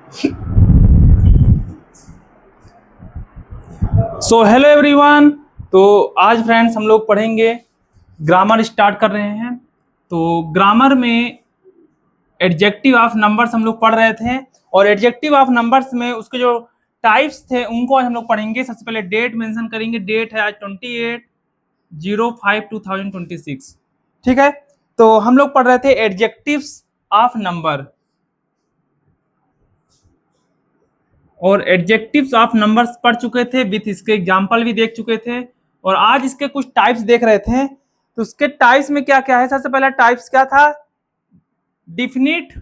So hello everyone. तो आज friends हम लोग पढ़ेंगे, ग्रामर स्टार्ट कर रहे हैं। तो ग्रामर में एडजेक्टिव ऑफ नंबर्स हम लोग पढ़ रहे थे, और एडजेक्टिव ऑफ नंबर्स में उसके जो टाइप्स थे उनको आज हम लोग पढ़ेंगे। सबसे पहले डेट मेंशन करेंगे। डेट है आज 28/05/2026। ठीक है, तो हम लोग पढ़ रहे थे एडजेक्टिव्स ऑफ नंबर, और एडजेक्टिव्स ऑफ नंबर्स पढ़ चुके थे, विथ इसके एग्जाम्पल भी देख चुके थे। और आज इसके कुछ टाइप्स देख रहे थे। तो उसके टाइप्स में क्या क्या है? सबसे पहला टाइप्स क्या था? Definite,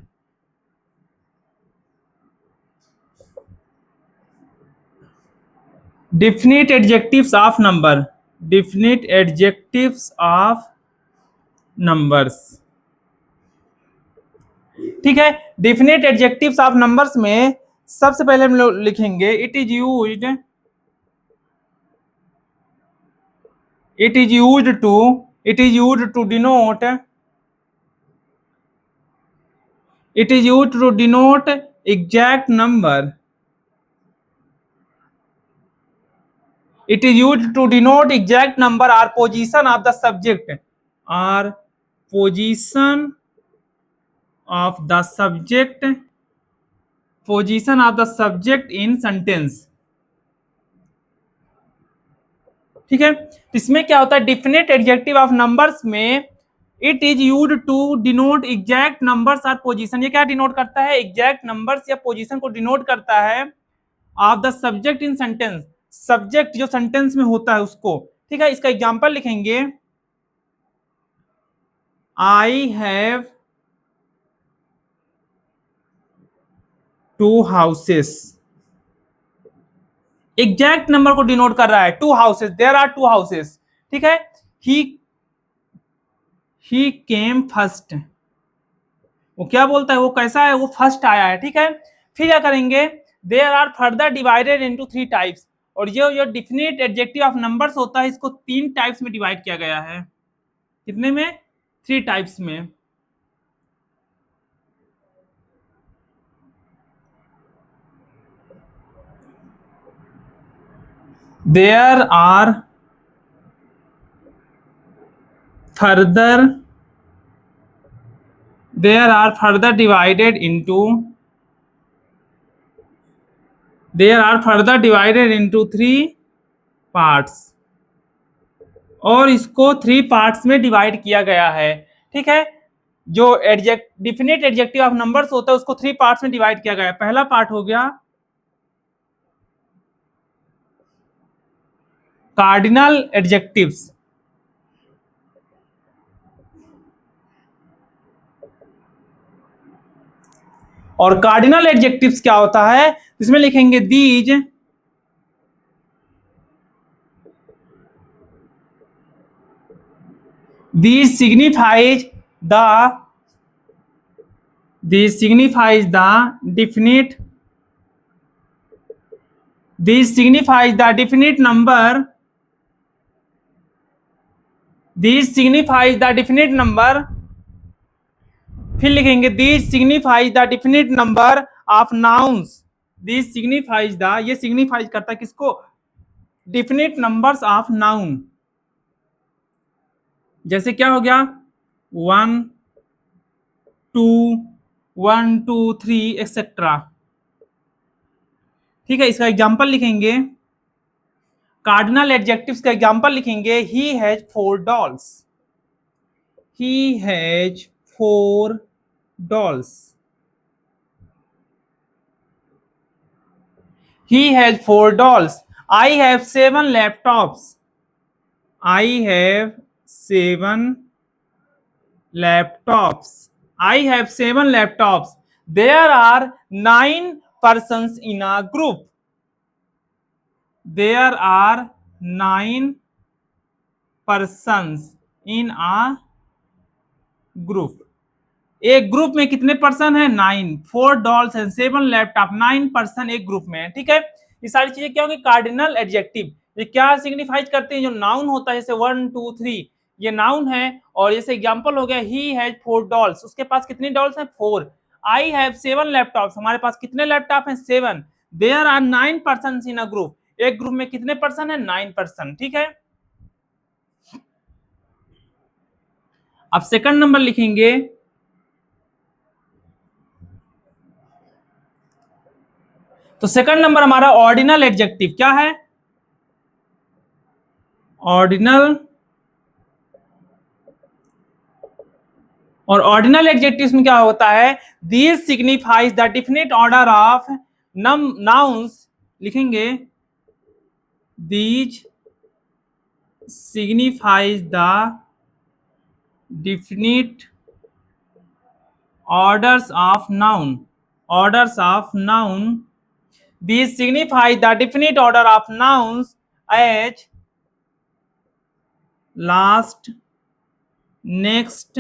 definite adjectives of number, definite adjectives of numbers. ठीक है, डिफिनिट एडजेक्टिव्स ऑफ नंबर्स में सबसे पहले हम लोग लिखेंगे it is used, it is used to denote, it is used to denote exact number, it is used to denote exact number or position of the subject, or position of the subject, position of the subject in sentence। ठीक है, इसमें क्या होता है? Definite adjective of numbers में it is used to denote exact numbers और position. ये क्या डिनोट करता है? एग्जैक्ट नंबर्स या पोजीशन को डिनोट करता है of the subject in sentence, subject जो सेंटेंस में होता है उसको। ठीक है, इसका एग्जांपल लिखेंगे, I have 2 houses. Exact number को डिनोट कर रहा है। 2 हाउसेस, देयर आर 2 हाउसेस। ठीक है, ही केम फर्स्ट, वो क्या बोलता है? वो कैसा है? वो फर्स्ट आया है। ठीक है, फिर क्या करेंगे? There are further divided into 3 types. और ये जो डिफिनिट एडजेक्टिव ऑफ नंबर्स होता है, इसको 3 टाइप्स में डिवाइड किया गया है। कितने में? 3 टाइप्स में। There are further divided into 3 parts, और इसको 3 पार्ट्स में डिवाइड किया गया है। ठीक है, जो डिफिनिट एडजेक्टिव ऑफ नंबर्स होता है उसको 3 पार्ट्स में डिवाइड किया गया है। पहला पार्ट हो गया कार्डिनल एडजेक्टिव्स, और कार्डिनल एडजेक्टिव्स क्या होता है? इसमें लिखेंगे these signifies the definite, this signifies the definite number, this signifies the definite number। फिर लिखेंगे this signifies the definite number of nouns, this signifies the, ये signifies करता है किसको? definite numbers of noun। जैसे क्या हो गया? 1 2 3 एक्सेट्रा। ठीक है, इसका एग्जांपल लिखेंगे, कार्डिनल एडजेक्टिव्स का एग्जांपल लिखेंगे, he has 4 dolls, he has 4 dolls, he has 4 dolls, I have 7 laptops, I have 7 laptops, I have 7 laptops, there are 9 persons in a group, there are 9 persons in a group। एक group में कितने person है? 9। 4 dolls and 7 laptop, 9 person एक group में है। ठीक है, ये सारी चीजें क्या होंगी? Cardinal adjective. ये क्या सिग्निफाइज करते हैं? जो नाउन होता है, जैसे 1 2 3 ये नाउन है, और जैसे एग्जांपल हो गया ही हैज 4 डॉल्स, उसके पास कितनी डॉल्स हैं? 4। आई हैव 7 लैपटॉप्स, हमारे पास कितने लैपटॉप हैं? 7। There are 9 person in a group, एक ग्रुप में कितने पर्सन है? 9 पर्सन। ठीक है, अब सेकंड नंबर लिखेंगे, तो सेकंड नंबर हमारा ऑर्डिनल एडजेक्टिव क्या है? ऑर्डिनल, और ऑर्डिनल एडजेक्टिव्स में क्या होता है? These signifies the definite order of nouns, लिखेंगे these signifies the definite orders of noun, orders of noun, these signify the definite order of nouns as last, next,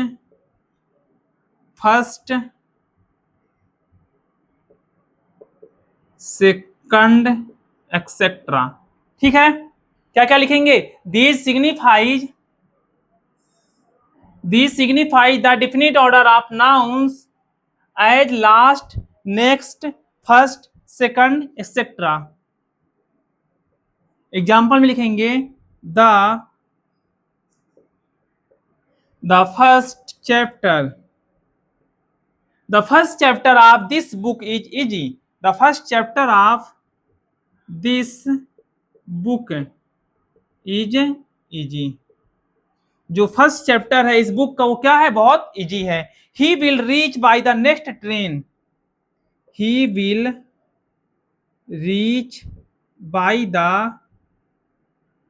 first, second, etc. ठीक है, क्या क्या लिखेंगे? these signify the definite order of nouns as last, next, first, second, etc. Example में लिखेंगे the first chapter of this book is easy. The first chapter of this book is easy. जो first chapter है इस book का वो क्या है? बहुत इजी है। He will reach by the next train. He will reach by the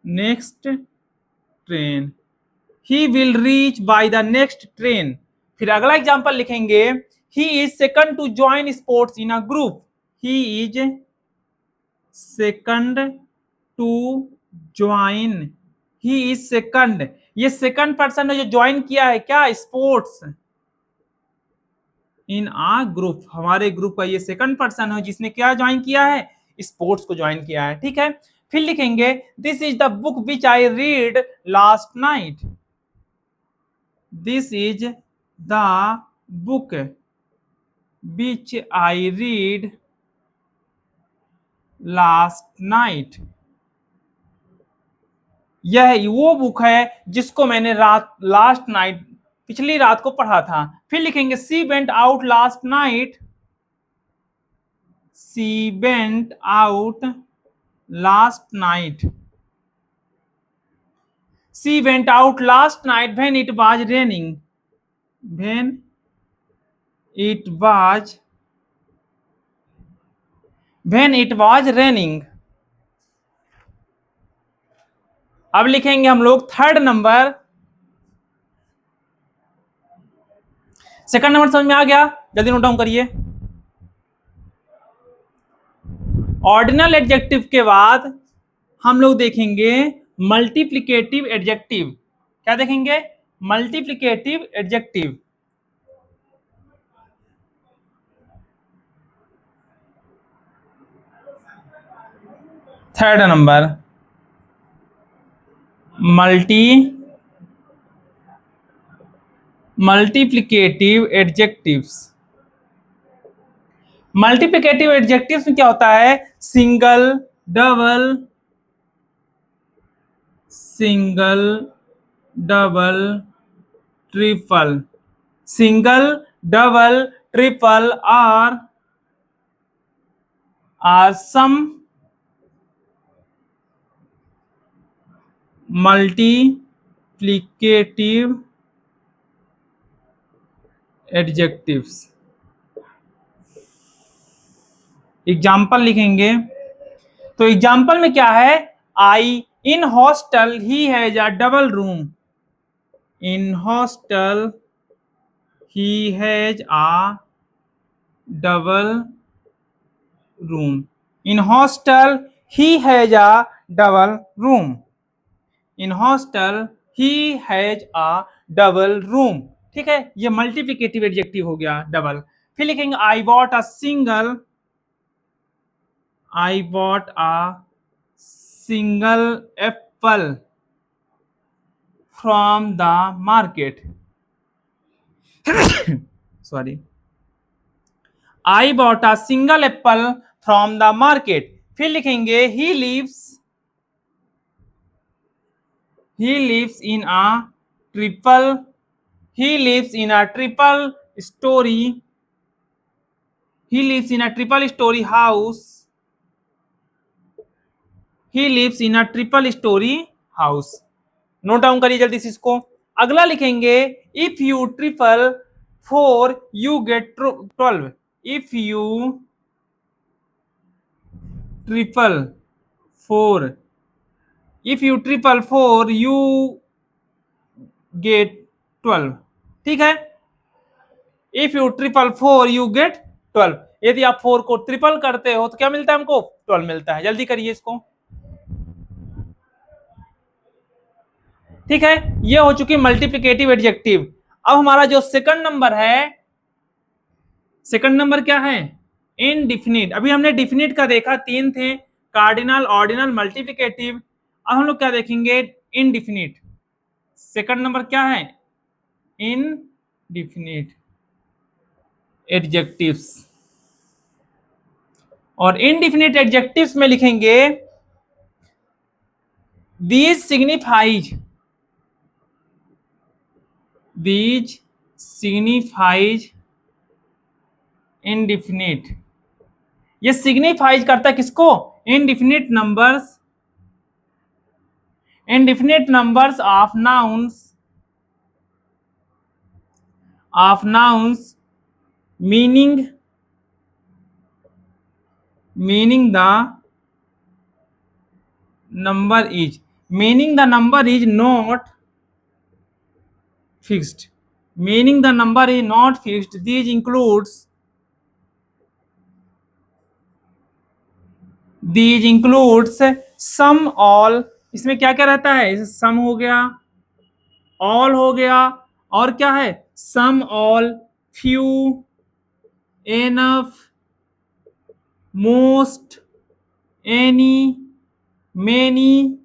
next train. He will reach by the next train. फिर अगला एग्जांपल लिखेंगे, he is second to join sports in a group. He is second to join. He is second, ये second person ने जो join किया है क्या? Sports in uh group, हमारे ग्रुप का ये सेकंड पर्सन है जिसने क्या ज्वाइन किया है? स्पोर्ट्स को ज्वाइन किया है। ठीक है, फिर लिखेंगे this is the book which I read last night. This is the book which I read last night. यह वो बुक है जिसको मैंने लास्ट नाइट, पिछली रात को पढ़ा था। फिर लिखेंगे she went out last night. She went out last night. She went out last night when it was raining. When it was raining. अब लिखेंगे हम लोग थर्ड नंबर। सेकंड नंबर समझ में आ गया? जल्दी नोट डाउन करिए। ऑर्डिनल एडजेक्टिव के बाद हम लोग देखेंगे मल्टीप्लिकेटिव एडजेक्टिव। क्या देखेंगे? Multiplicative adjective. Third number multiplicative adjectives. Multiplicative adjectives में क्या होता है? Single, double, triple. Single, double, triple are some multiplicative adjectives. Example लिखेंगे, तो एग्जाम्पल में क्या है? I in hostel he has a double room. In hostel he has a double room. In hostel he has a double room. In hostel he has a double room. ठीक है, ये multiplicative adjective हो गया, double. फिर लिखेंगे I bought a single apple from the market. Sorry. I bought a single apple from the market. फिर लिखेंगे he lives in a triple he lives in a triple story he lives in a triple story house he lives in a triple story house। Note down करिए जल्दी से इसको। अगला लिखेंगे if you triple 4 you get 12। If you triple 4 if you triple 4 you get 12। ठीक है, if you triple 4 you get 12। यदि आप 4 को ट्रिपल करते हो तो क्या मिलता है हमको? 12 मिलता है। जल्दी करिए इसको। ठीक है, ये हो चुकी मल्टीप्लिकेटिव एडजेक्टिव। अब हमारा जो सेकंड नंबर है, सेकंड नंबर क्या है? इनडिफिनिट। अभी हमने डिफिनिट का देखा, 3 थे, कार्डिनल, ऑर्डिनल, मल्टीप्लिकेटिव। अब हम लोग क्या देखेंगे? इनडिफिनिट। सेकंड नंबर क्या है? Indefinite adjectives. और इनडिफिनिट एडजेक्टिव्स में लिखेंगे these signifies indefinite। ये सिग्निफाइज करता है किसको? Indefinite numbers of nouns meaning the number is not fixed। meaning the number is not fixed। these includes sum all। इसमें क्या क्या रहता है? सम हो गया, ऑल हो गया, और क्या है? Some all, few, enough, most, any, many,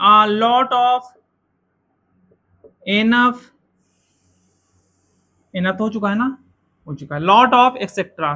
a lot of, enough हो चुका है ना? हो चुका है। Lot of etcetera.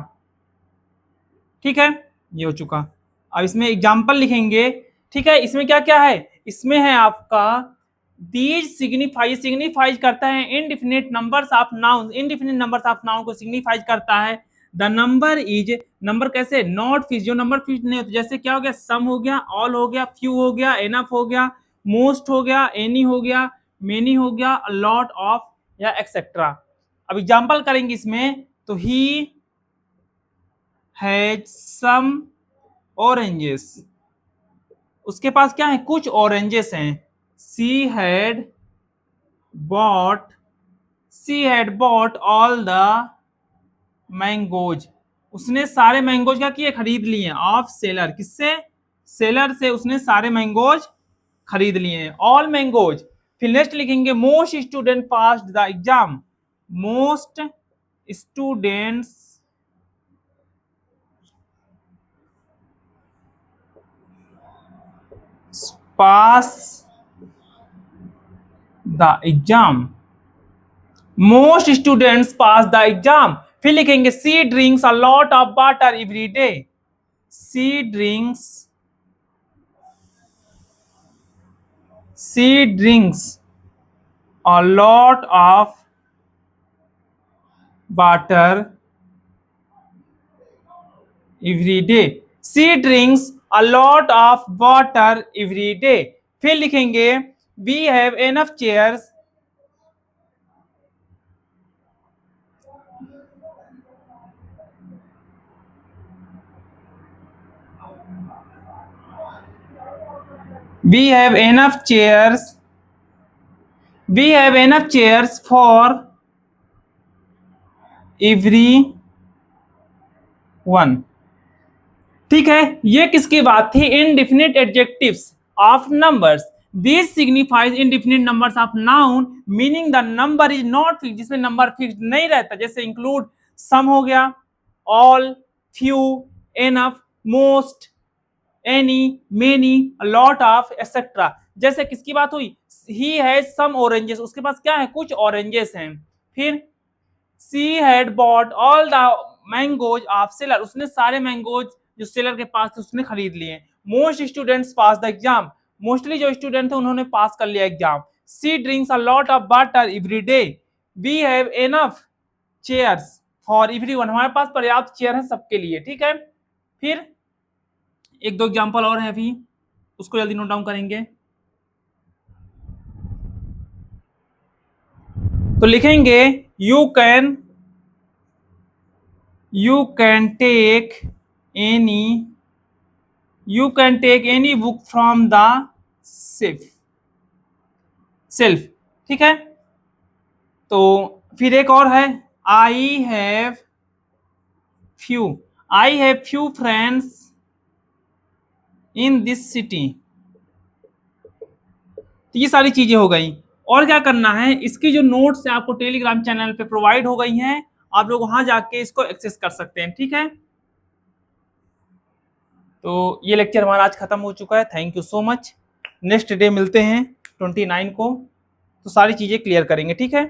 ठीक है, ये हो चुका। अब इसमें एग्जाम्पल लिखेंगे। ठीक है, इसमें क्या क्या है? इसमें है आपका दीज सिग्निफाइज करता है indefinite numbers of noun. Indefinite numbers of noun को सिग्निफाइज करता है। द नंबर इज, नंबर कैसे? नॉट फिक्स, जो नंबर फिक्स नहीं होते। जैसे क्या हो गया? सम हो गया, ऑल हो गया, फ्यू हो गया, एनफ हो गया, मोस्ट हो गया, एनी हो गया, मेनी हो गया, लॉट ऑफ या एक्सेट्रा। अब एग्जाम्पल करेंगे इसमें तो ही हैज सम ऑरेंजेस। उसके पास क्या है? कुछ ऑरेंजेस हैं। She had bought all the mangoes. उसने सारे मैंगोज क्या किए? खरीद लिए। ऑफ सेलर, किससे? सेलर से उसने सारे मैंगोज खरीद लिए हैं, ऑल मैंगोज। फिर नेक्स्ट लिखेंगे most student passed the exam. Most students pass the exam. Most students pass the exam. फिर लिखेंगे she drinks a lot of water every day. She drinks a lot of water every day. She drinks a lot of water every day. फिर लिखेंगे we have enough chairs for everyone. ठीक है, ये किसकी बात थी? Indefinite adjectives of numbers. This signifies indefinite numbers of noun meaning the number is not fix, जिसमें number fix नहीं रहता। जैसे इंक्लूड सम हो गया, all, few, enough, most, any, many, lot of, etcetera. जैसे किसकी बात हुई? ही हैज सम ऑरेंजेस, उसके पास क्या है? कुछ ऑरेंजेस हैं। फिर she had bought all the mangoes of seller, उसने सारे मैंगोज जो सेलर के पास थे उसने खरीद लिए। Most students pass the exam, mostly जो स्टूडेंट थे उन्होंने पास कर लिया exam. She drinks a lot of water every day, we have enough chairs for everyone, हमारे पास पर्याप्त चेयर है सबके लिए। ठीक है, फिर एक दो एग्जांपल और हैं अभी, उसको जल्दी नोट डाउन करेंगे। तो लिखेंगे you can take any book from the shelf. ठीक है, तो फिर एक और है I have few friends in this city. तो ये सारी चीजें हो गई। और क्या करना है, इसकी जो नोट्स है आपको टेलीग्राम चैनल पे प्रोवाइड हो गई हैं, आप लोग वहां जाके इसको एक्सेस कर सकते हैं। ठीक है, तो ये लेक्चर हमारा आज खत्म हो चुका है। Thank you so much. Next day मिलते हैं 29 को, तो सारी चीजें क्लियर करेंगे। ठीक है।